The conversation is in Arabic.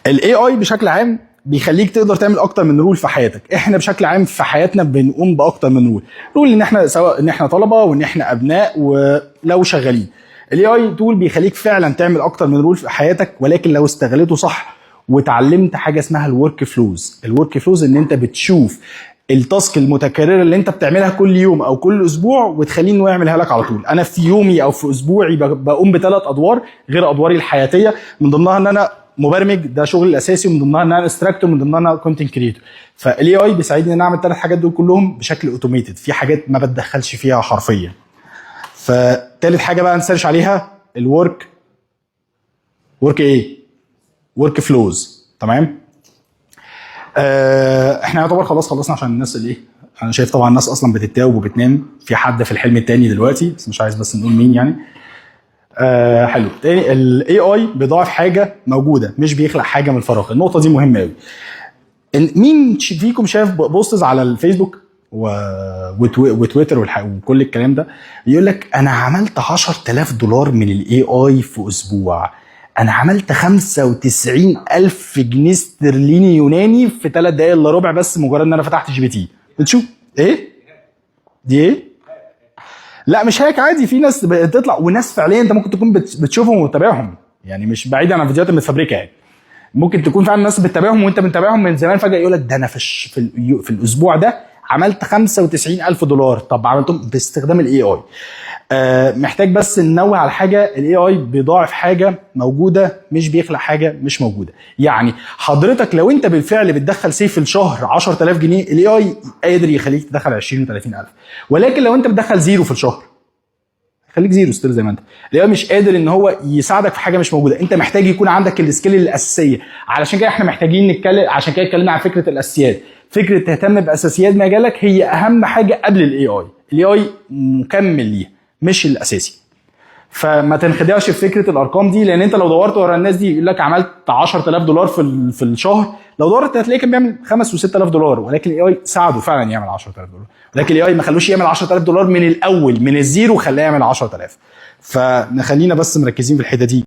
الاي اي بشكل عام بيخليك تقدر تعمل اكتر من رول في حياتك. احنا بشكل عام في حياتنا بنقوم باكتر من رول ان احنا سواء ان احنا طلبه وان احنا ابناء ولو شغالين. الاي اي تول بيخليك فعلا تعمل اكتر من رول في حياتك، ولكن لو استغلته صح وتعلمت حاجه اسمها الورك فلوز. الورك فلوز ان انت بتشوف التاسك المتكرره اللي انت بتعملها كل يوم او كل اسبوع وتخليه انه يعملها لك على طول. انا في يومي او في اسبوعي بقوم بثلاث ادوار غير ادواري الحياتيه، من ضمنها ان انا مبرمج، ده شغلي الاساسي، ومن ضمنها ان انا انستراكتور، من ضمنها ان انا كونتنت كريتور. فالاي اي بيساعدني ان انا اعمل الثلاث حاجات دول كلهم بشكل اوتوميتد، في حاجات ما بتدخلش فيها حرفيا. فتالت حاجه بقى نسيرش عليها الورك ايه؟ ورك فلوز. تمام. احنا يعتبر خلاص خلصنا عشان الناس اللي ايه، انا شايف طبعا الناس اصلا بتتاوب وبتنام، في حد في الحلم التاني دلوقتي بس مش عايز بس نقول مين يعني. حلو. تاني، الاي اي بيضاعف حاجه موجوده، مش بيخلق حاجه من الفراغ. النقطه دي مهمه قوي. مين فيكم شاف بوستز على الفيسبوك وتويتر وكل الكلام ده يقول لك انا عملت $10,000 من الاي اي في اسبوع، انا عملت 95,000 جنيه استرليني يوناني في 3 دقايق الا ربع، بس مجرد ان انا فتحت جي بي تي. بتشوف ايه دي؟ ايه؟ لا مش هيك، عادي، في ناس بتطلع وناس فعليا انت ممكن تكون بتشوفهم وتتابعهم، يعني مش بعيدا عن الفيديوهات المتفبركه. يعني ممكن تكون فعلا الناس بتتابعهم وانت بتتابعهم من زمان، فجاه يقول لك ده انا في الاسبوع ده عملت $95,000. طب عملتهم باستخدام الاي اي. محتاج بس ننوه على حاجه، الاي اي بيضاعف حاجه موجوده، مش بيخلق حاجه مش موجوده. يعني حضرتك لو انت بالفعل بتدخل سيف في الشهر 10,000 جنيه، الاي اي قادر يخليك تدخل 20 و30,000. ولكن لو انت بتدخل زيرو في الشهر، خليك زيرو ستيل زي ما انت. الاي اي مش قادر ان هو يساعدك في حاجه مش موجوده. انت محتاج يكون عندك السكيل الاساسيه. علشان كده احنا محتاجين نتكلم، عشان كده اتكلمنا عن فكره الاساسيات. فكره تهتم باساسيات مجالك هي اهم حاجه قبل الاي اي. الاي اي مكمل ليه مش الاساسي. فما تنخدعش في فكره الارقام دي، لان انت لو دورت ورا الناس دي يقول لك عملت $10,000 في الشهر، لو دورت هتلاقيه كان بيعمل $5,000 و$6,000، ولكن الاي اي ساعده فعلا يعمل $10,000. ولكن الاي اي ما خلوش يعمل $10,000 من الاول، من الزيرو خلاه يعمل 10,000. فنخلينا بس مركزين في الحته دي.